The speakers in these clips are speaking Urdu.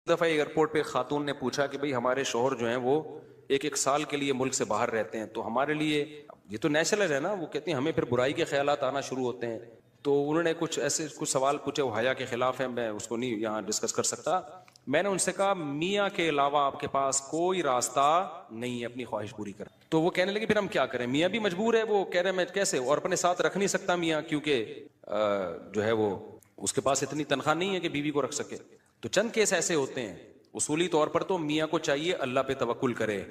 دفعہ ایئرپورٹ پہ خاتون نے پوچھا کہ بھئی ہمارے شوہر جو ہیں وہ ایک سال کے لیے ملک سے باہر رہتے ہیں، تو ہمارے لیے یہ تو نیچرل ہے نا، وہ کہتی ہیں ہمیں پھر برائی کے خیالات آنا شروع ہوتے ہیں. تو انہوں نے کچھ سوال پوچھے، وہ حیا کے خلاف ہیں، میں اس کو نہیں یہاں ڈسکس کر سکتا. میں نے ان سے کہا میاں کے علاوہ آپ کے پاس کوئی راستہ نہیں ہے اپنی خواہش پوری کرنے. تو وہ کہنے لگے پھر ہم کیا کریں، میاں بھی مجبور ہے. وہ کہہ رہے میں کیسے، اور اپنے ساتھ رکھ نہیں سکتا میاں، کیونکہ جو ہے وہ اس کے پاس اتنی تنخواہ نہیں ہے کہ بیوی کو رکھ سکے. تو چند کیس ایسے ہوتے ہیں. اصولی طور پر تو میاں کو چاہیے اللہ پہ توکل کرے،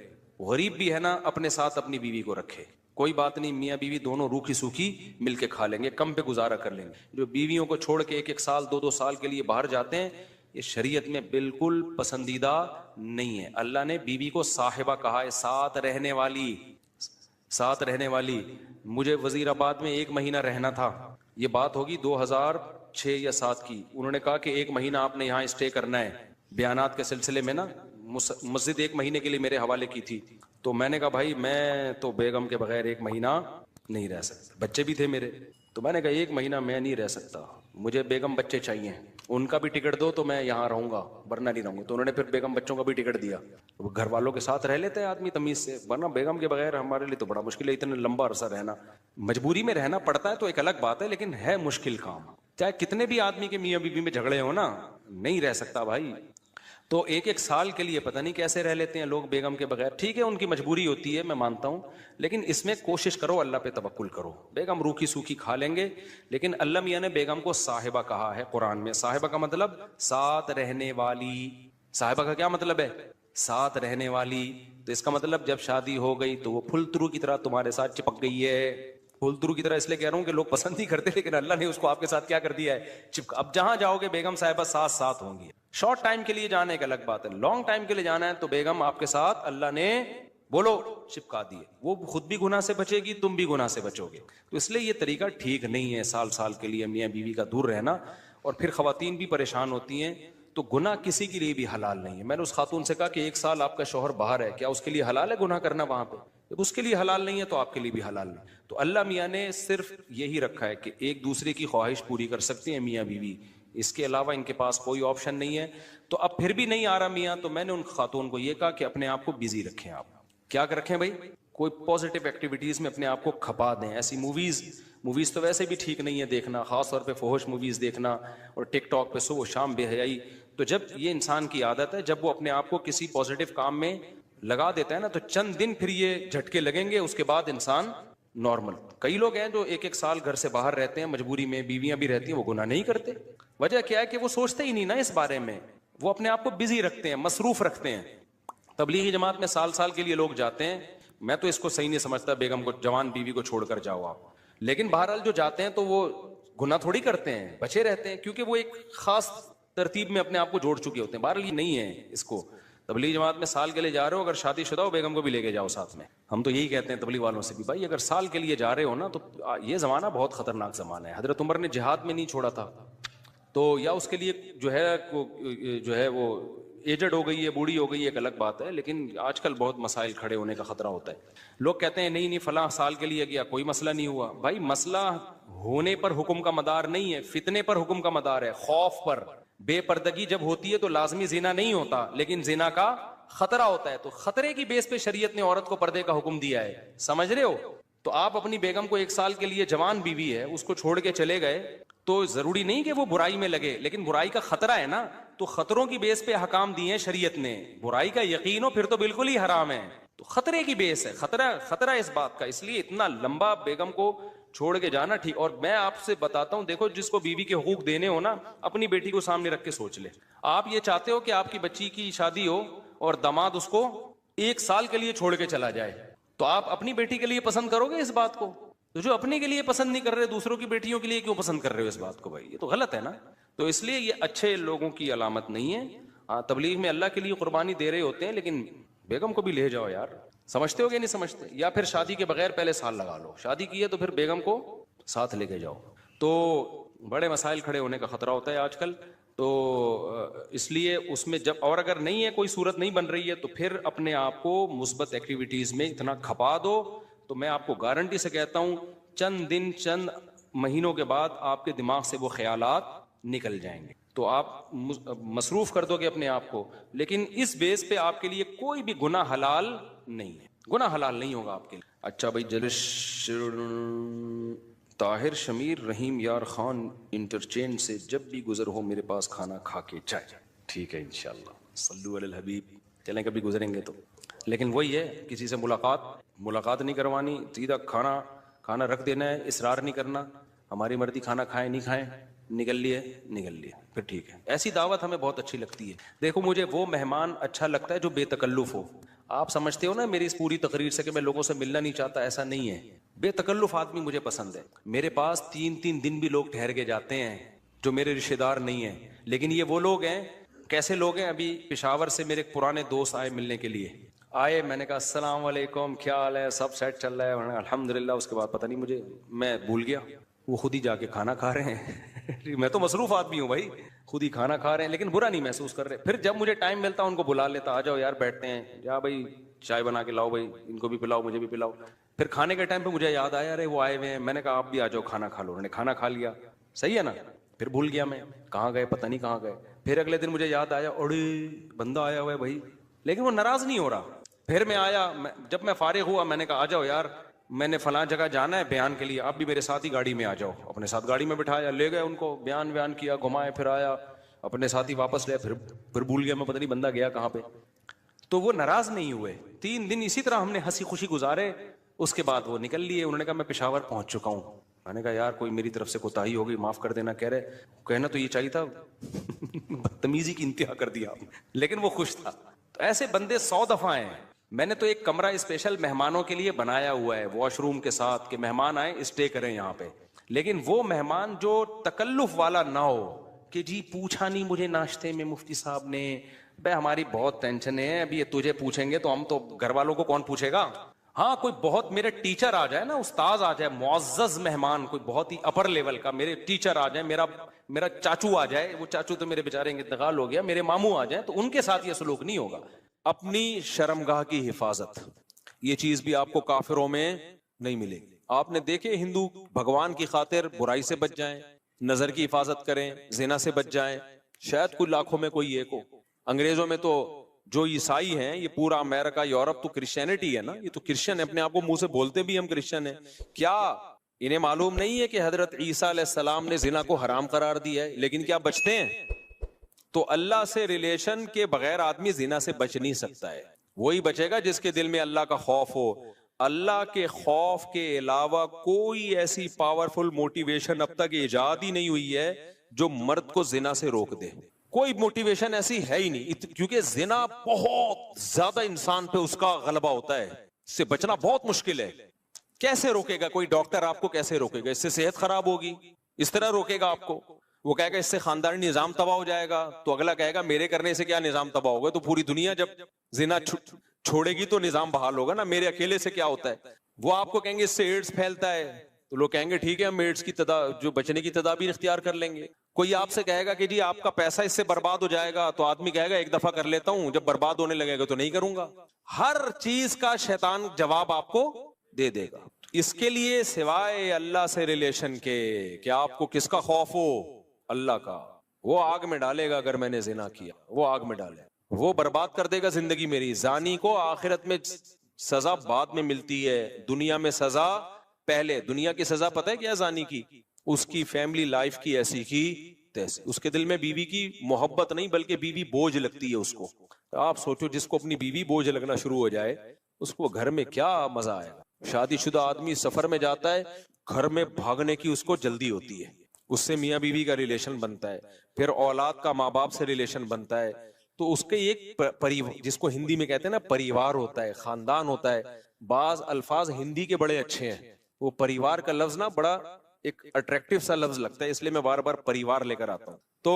غریب بھی ہے نا اپنے ساتھ اپنی بیوی کو رکھے. کوئی بات نہیں، میاں بیوی دونوں روکھی سوکھی مل کے کھا لیں گے، کم پہ گزارا کر لیں گے. جو بیویوں کو چھوڑ کے ایک سال دو سال کے لیے باہر جاتے ہیں، یہ شریعت میں بالکل پسندیدہ نہیں ہے. اللہ نے بیوی کو صاحبہ کہا ہے، ساتھ رہنے والی. ساتھ رہنے والی. مجھے وزیر آباد میں 1 مہینہ رہنا تھا، یہ بات ہوگی 2006 یا 7 کی. انہوں نے کہا کہ 1 مہینہ آپ نے یہاں اسٹے کرنا ہے. بیانات کے سلسلے میں نا مسجد 1 مہینے کے لیے میرے حوالے کی تھی. تو میں نے کہا بھائی میں تو بیگم کے بغیر 1 مہینہ نہیں رہ سکتا. بچے بھی تھے میرے، تو میں نے کہا 1 مہینہ میں نہیں رہ سکتا، مجھے بیگم بچے چاہیے، ان کا بھی ٹکٹ دو تو میں یہاں رہوں گا ورنہ نہیں رہوں گا. تو انہوں نے پھر بیگم بچوں کا بھی ٹکٹ دیا. وہ گھر والوں کے ساتھ رہ لیتے ہیں آدمی تمیز سے، ورنہ بیگم کے بغیر ہمارے لیے تو بڑا مشکل ہے اتنا لمبا عرصہ رہنا. مجبوری میں رہنا پڑتا ہے تو ایک الگ بات ہے، لیکن ہے مشکل کام. چاہے کتنے بھی آدمی کے میاں بیوی میں جھگڑے ہو نا، نہیں رہ سکتا بھائی. تو 1 سال کے لیے پتہ نہیں کیسے رہ لیتے ہیں لوگ بیگم کے بغیر. ٹھیک ہے ان کی مجبوری ہوتی ہے، میں مانتا ہوں، لیکن اس میں کوشش کرو اللہ پہ توکل کرو. بیگم روکھی سوکھی کھا لیں گے، لیکن اللہ میاں نے بیگم کو صاحبہ کہا ہے قرآن میں. صاحبہ کا مطلب ساتھ رہنے والی. صاحبہ کا کیا مطلب ہے؟ ساتھ رہنے والی. تو اس کا مطلب جب شادی ہو گئی تو وہ پھل ترو کی طرح تمہارے ساتھ چپک گئی ہے. پھول ترو کی طرح اس لیے کہہ رہا ہوں کہ لوگ پسند نہیں کرتے، لیکن اللہ نے اس کو آپ کے ساتھ کیا کر دیا ہے، اب جہاں جاؤ گے بیگم صاحبہ ساتھ ہوں گی. شارٹ ٹائم کے لیے جانا ایک الگ بات ہے، لانگ ٹائم کے لیے جانا ہے تو بیگم آپ کے ساتھ اللہ نے بولو چپکا دیے. وہ خود بھی گناہ سے بچے گی، تم بھی گناہ سے بچو گے. تو اس لیے یہ طریقہ ٹھیک نہیں ہے سال کے لیے میاں بیوی کا دور رہنا. اور پھر خواتین بھی پریشان ہوتی ہیں. تو گناہ کسی کے لیے بھی حلال نہیں ہے. میں نے اس خاتون سے کہا کہ 1 سال آپ کا شوہر باہر ہے، کیا اس کے لیے حلال ہے گناہ کرنا وہاں پہ؟ جب اس کے لیے حلال نہیں ہے تو آپ کے لیے بھی حلال نہیں. تو اللہ میاں نے صرف یہی رکھا ہے کہ ایک دوسرے کی خواہش پوری کر سکتے ہیں میاں بیوی، اس کے علاوہ ان کے پاس کوئی آپشن نہیں ہے. تو اب پھر بھی نہیں آ رہا میاں، تو میں نے ان خاتون کو یہ کہا کہ اپنے آپ کو بزی رکھیں. آپ کیا کر رکھیں بھائی؟ کوئی پازیٹیو ایکٹیویٹیز میں اپنے آپ کو کھپا دیں. ایسی موویز تو ویسے بھی ٹھیک نہیں ہے دیکھنا، خاص طور پہ فحش موویز دیکھنا اور ٹک ٹاک پہ صبح و شام بے حیائی. تو جب یہ انسان کی عادت ہے، جب وہ اپنے آپ کو کسی پازیٹیو کام میں لگا دیتا ہے نا، تو چند دن پھر یہ جھٹکے لگیں گے، اس کے بعد انسان نارمل. کئی لوگ ہیں جو 1 سال گھر سے باہر رہتے ہیں، مجبوری میں بیویاں بھی رہتی ہیں، وہ گناہ نہیں کرتے. وجہ کیا ہے کہ وہ سوچتے ہی نہیں نا اس بارے میں، وہ اپنے آپ کو بزی رکھتے ہیں، مصروف رکھتے ہیں. تبلیغی جماعت میں سال کے لیے لوگ جاتے ہیں. میں تو اس کو صحیح نہیں سمجھتا، بیگم کو، جوان بیوی کو چھوڑ کر جاؤ آپ. لیکن بہرحال جو جاتے ہیں تو وہ گناہ تھوڑی کرتے ہیں، بچے رہتے ہیں، کیونکہ وہ ایک خاص ترتیب میں اپنے آپ کو جوڑ چکے ہوتے ہیں. بہرحال یہ نہیں ہے اس کو. تبلیغ جماعت میں سال کے لیے جا رہے ہو، اگر شادی شدہ ہو بیگم کو بھی لے کے جاؤ ساتھ میں. ہم تو یہی کہتے ہیں تبلیغ والوں سے بھی، بھائی اگر سال کے لیے جا رہے ہو نا، تو یہ زمانہ بہت خطرناک زمانہ ہے. حضرت عمر نے جہاد میں نہیں چھوڑا تھا، تو یا اس کے لیے جو ہے وہ ایجڈ ہو گئی ہے، بوڑھی ہو گئی ہے، ایک الگ بات ہے. لیکن آج کل بہت مسائل کھڑے ہونے کا خطرہ ہوتا ہے. لوگ کہتے ہیں نہیں فلاں سال کے لیے گیا کوئی مسئلہ نہیں ہوا. بھائی مسئلہ ہونے پر حکم کا مدار نہیں ہے، فتنے پر حکم کا مدار ہے، خوف پر. بے پردگی جب ہوتی ہے تو لازمی زنا نہیں ہوتا، لیکن زنا کا خطرہ ہوتا ہے. تو خطرے کی بیس پہ شریعت نے عورت کو پردے کا حکم دیا ہے. سمجھ رہے ہو؟ تو آپ اپنی بیگم کو 1 سال کے لیے، جوان بیوی ہے، اس کو چھوڑ کے چلے گئے، تو ضروری نہیں کہ وہ برائی میں لگے، لیکن برائی کا خطرہ ہے نا. تو خطروں کی بیس پہ حکام دیے ہیں شریعت نے. برائی کا یقین ہو پھر تو بالکل ہی حرام ہے. تو خطرے کی بیس ہے، خطرہ اس بات کا. اس لیے اتنا لمبا بیگم کو چھوڑ کے جانا ٹھیک. اور میں آپ سے بتاتا ہوں، دیکھو جس کو بیوی کے حقوق دینے ہو نا، اپنی بیٹی کو سامنے رکھ کے سوچ لے. آپ یہ چاہتے ہو کہ آپ کی بچی کی شادی ہو اور داماد اس کو 1 سال کے لیے چھوڑ کے چلا جائے، تو آپ اپنی بیٹی کے لیے پسند کرو گے اس بات کو؟ تو جو اپنے کے لیے پسند نہیں کر رہے، دوسروں کی بیٹیوں کے لیے کیوں پسند کر رہے ہو اس بات کو؟ بھائی یہ تو غلط ہے نا. تو اس لیے یہ اچھے لوگوں کی علامت نہیں ہے. ہاں تبلیغ میں اللہ کے لیے قربانی دے رہے ہوتے ہیں، لیکن بیگم کو بھی لے جاؤ یار. سمجھتے ہو کہ نہیں سمجھتے؟ یا پھر شادی کے بغیر پہلے سال لگا لو، شادی کی ہے تو پھر بیگم کو ساتھ لے کے جاؤ. تو بڑے مسائل کھڑے ہونے کا خطرہ ہوتا ہے آج کل. تو اس لیے اس میں جب، اور اگر نہیں ہے کوئی صورت نہیں بن رہی ہے، تو پھر اپنے آپ کو مثبت ایکٹیویٹیز میں اتنا کھپا دو. تو میں آپ کو گارنٹی سے کہتا ہوں چند دن، چند مہینوں کے بعد آپ کے دماغ سے وہ خیالات نکل جائیں گے. تو آپ مصروف کر دو گے اپنے آپ کو، لیکن اس بیس پہ آپ کے لیے کوئی بھی گناہ حلال نہیں ہے، گناہ حلال نہیں ہوگا آپ کے لیے۔ اچھا بھائی، طاہر شمیر رحیم یار خان انٹرچینج سے جب بھی گزر ہو میرے پاس کھانا کھا کے جائے۔ ٹھیک ہے انشاءاللہ، صلو علی الحبیب، چلیں کبھی گزریں گے تو۔ لیکن وہی ہے، کسی سے ملاقات نہیں کروانی، سیدھا کھانا رکھ دینا ہے، اصرار نہیں کرنا، ہماری مرضی، کھانا کھائیں نہیں کھائیں، نکل لیے پھر ٹھیک ہے۔ ایسی دعوت ہمیں بہت اچھی لگتی ہے۔ دیکھو مجھے وہ مہمان اچھا لگتا ہے جو بے تکلف ہو۔ آپ سمجھتے ہو نا میری اس پوری تقریر سے کہ میں لوگوں سے ملنا نہیں چاہتا، ایسا نہیں ہے۔ بے تکلف آدمی مجھے پسند ہے۔ میرے پاس 3 دن بھی لوگ ٹھہر کے جاتے ہیں جو میرے رشتہ دار نہیں ہیں، لیکن یہ وہ لوگ ہیں۔ کیسے لوگ ہیں؟ ابھی پشاور سے میرے پرانے دوست آئے ملنے کے لیے، آئے، میں نے کہا السلام علیکم، کیا حال ہے، سب سیٹ چل رہا ہے؟ الحمدللہ۔ اس کے بعد پتہ نہیں میں بھول گیا، وہ خود ہی جا کے کھانا کھا رہے ہیں۔ میں تو مصروف آدمی ہوں بھائی، خود ہی کھانا کھا رہے ہیں، لیکن برا نہیں محسوس کر رہے۔ پھر جب مجھے ٹائم ملتا ان کو بلا لیتا، آ جاؤ یار بیٹھتے ہیں، جا بھائی چائے بنا کے لاؤ، بھائی ان کو بھی پلاؤ مجھے بھی پلاؤ۔ پھر کھانے کے ٹائم پہ مجھے یاد آیا، ارے وہ آئے ہوئے ہیں، میں نے کہا آپ بھی آ جاؤ کھانا کھا لو۔ انہوں نے کھانا کھا لیا، صحیح ہے نا؟ پھر بھول گیا میں کہاں گئے، پتہ نہیں کہاں گئے۔ پھر اگلے دن مجھے یاد آیا، اڑے بندہ آیا ہوا ہے بھائی، لیکن وہ ناراض نہیں ہو رہا۔ پھر میں آیا، جب میں فارغ ہوا میں نے کہا آ جاؤ یار، میں نے فلاں جگہ جانا ہے بیان کے لیے، آپ بھی میرے ساتھ ہی گاڑی میں آ جاؤ۔ اپنے ساتھ گاڑی میں بٹھایا، لے گئے ان کو، بیان کیا، گھمائے، پھر آیا اپنے ساتھ ہی واپس لیا۔ پھر بھول گیا میں، پتہ نہیں بندہ گیا کہاں پہ۔ تو وہ ناراض نہیں ہوئے، 3 دن اسی طرح ہم نے ہنسی خوشی گزارے۔ اس کے بعد وہ نکل لیے، انہوں نے کہا میں پشاور پہنچ چکا ہوں۔ میں نے کہا یار کوئی میری طرف سے کوتاہی ہو گئی، معاف کر دینا۔ کہہ رہے کہنا تو یہ چاہیے تھا، بدتمیزی کی انتہا کر دیا آپ نے، لیکن وہ خوش تھا۔ تو ایسے بندے 100 دفعہ ہیں۔ میں نے تو ایک کمرہ اسپیشل مہمانوں کے لیے بنایا ہوا ہے، واش روم کے ساتھ، کہ مہمان آئیں اسٹے کریں یہاں پہ۔ لیکن وہ مہمان جو تکلف والا نہ ہو کہ جی پوچھا نہیں مجھے ناشتے میں مفتی صاحب نے، بھائی ہماری بہت ٹینشن ہے، ابھی یہ تجھے پوچھیں گے تو ہم تو گھر والوں کو کون پوچھے گا۔ ہاں کوئی بہت میرے ٹیچر آ جائے نا، استاذ آ جائے، معزز مہمان، کوئی بہت ہی اپر لیول کا، میرے ٹیچر آ جائے، میرا چاچو آ جائے، وہ چاچو تو میرے بیچارے انتقال ہو گیا، میرے ماموں آ جائیں، تو ان کے ساتھ یہ سلوک نہیں ہوگا۔ اپنی شرمگاہ کی حفاظت، یہ چیز بھی آپ کو کافروں میں نہیں ملے گی۔ آپ نے دیکھے ہندو بھگوان کی خاطر برائی سے بچ جائیں، نظر کی حفاظت کریں، زنا سے بچ جائیں، شاید کوئی لاکھوں میں کوئی ایک ہو۔ انگریزوں میں تو جو عیسائی ہیں، یہ پورا امریکہ یورپ تو کرسچینٹی ہے نا، یہ تو کرسچن ہے، اپنے آپ کو منہ سے بولتے بھی ہم کرسچن ہیں۔ کیا انہیں معلوم نہیں ہے کہ حضرت عیسیٰ علیہ السلام نے زنا کو حرام قرار دیا ہے؟ لیکن کیا بچتے ہیں؟ تو اللہ سے ریلیشن کے بغیر آدمی زنا سے بچ نہیں سکتا ہے۔ وہی بچے گا جس کے دل میں اللہ کا خوف ہو۔ اللہ کے خوف کے علاوہ کوئی ایسی پاورفل موٹیویشن اب تک ایجاد ہی نہیں ہوئی ہے جو مرد کو زنا سے روک دے۔ کوئی موٹیویشن ایسی ہے ہی نہیں، کیونکہ زنا بہت زیادہ انسان پہ اس کا غلبہ ہوتا ہے، اس سے بچنا بہت مشکل ہے۔ کیسے روکے گا کوئی ڈاکٹر آپ کو؟ کیسے روکے گا؟ اس سے صحت خراب ہوگی، اس طرح روکے گا آپ کو؟ وہ کہے گا اس سے خاندانی نظام تباہ ہو جائے گا، تو اگلا کہے گا میرے کرنے سے کیا نظام تباہ ہوگا؟ تو پوری دنیا جب زنا چھوڑے گی تو نظام بحال ہوگا نا، میرے اکیلے سے کیا ہوتا ہے؟ وہ آپ کو کہیں گے اس سے ایڈز پھیلتا ہے، تو لوگ کہیں گے ٹھیک ہے ہم ایڈز کی جو بچنے کی تدابیر اختیار کر لیں گے۔ کوئی آپ سے کہے گا کہ جی آپ کا پیسہ اس سے برباد ہو جائے گا، تو آدمی کہے گا ایک دفعہ کر لیتا ہوں، جب برباد ہونے لگے گا تو نہیں کروں گا۔ ہر چیز کا شیطان جواب آپ کو دے دے گا۔ اس کے لیے سوائے اللہ سے ریلیشن کے کہ آپ کو کس کا خوف ہو؟ اللہ کا۔ وہ آگ میں ڈالے گا اگر میں نے زنا کیا، وہ آگ میں ڈالے، وہ برباد کر دے گا زندگی میری۔ زانی کو آخرت میں سزا بعد میں ملتی ہے، دنیا میں سزا پہلے۔ دنیا کی سزا پتہ ہے کیا زانی کی؟ اس کی فیملی لائف کی ایسی کی تیسی، اس کے دل میں بیوی کی محبت نہیں بلکہ بیوی بوجھ لگتی ہے اس کو۔ آپ سوچو جس کو اپنی بیوی بوجھ لگنا شروع ہو جائے اس کو گھر میں کیا مزہ آئے گا۔ شادی شدہ آدمی سفر میں جاتا ہے، گھر میں بھاگنے کی اس کو جلدی ہوتی ہے، اس سے میاں بیوی کا ریلیشن بنتا ہے، پھر اولاد کا ماں باپ سے ریلیشن بنتا ہے، تو اس کے ایک جس کو ہندی میں کہتے ہیں نا پریوار ہوتا ہے، خاندان ہوتا ہے۔ بعض الفاظ ہندی کے بڑے اچھے ہیں، وہ پریوار کا لفظ نا بڑا ایک اٹریکٹیو سا لفظ لگتا ہے، اس لیے میں بار بار پریوار لے کر آتا ہوں۔ تو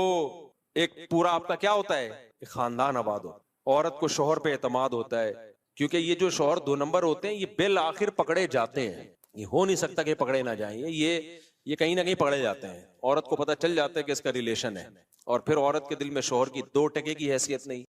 ایک پورا آپ کا کیا ہوتا ہے؟ ایک خاندان آباد ہو۔ عورت کو شوہر پہ اعتماد ہوتا ہے، کیونکہ یہ جو شوہر 2 نمبر ہوتے ہیں یہ بالآخر پکڑے جاتے ہیں، یہ ہو نہیں سکتا کہ پکڑے نہ جائیں، یہ کہیں نہ کہیں پکڑے جاتے ہیں۔ عورت کو پتہ چل جاتا ہے کہ اس کا ریلیشن ہے، اور پھر عورت کے دل میں شوہر کی 2 ٹکے کی حیثیت نہیں۔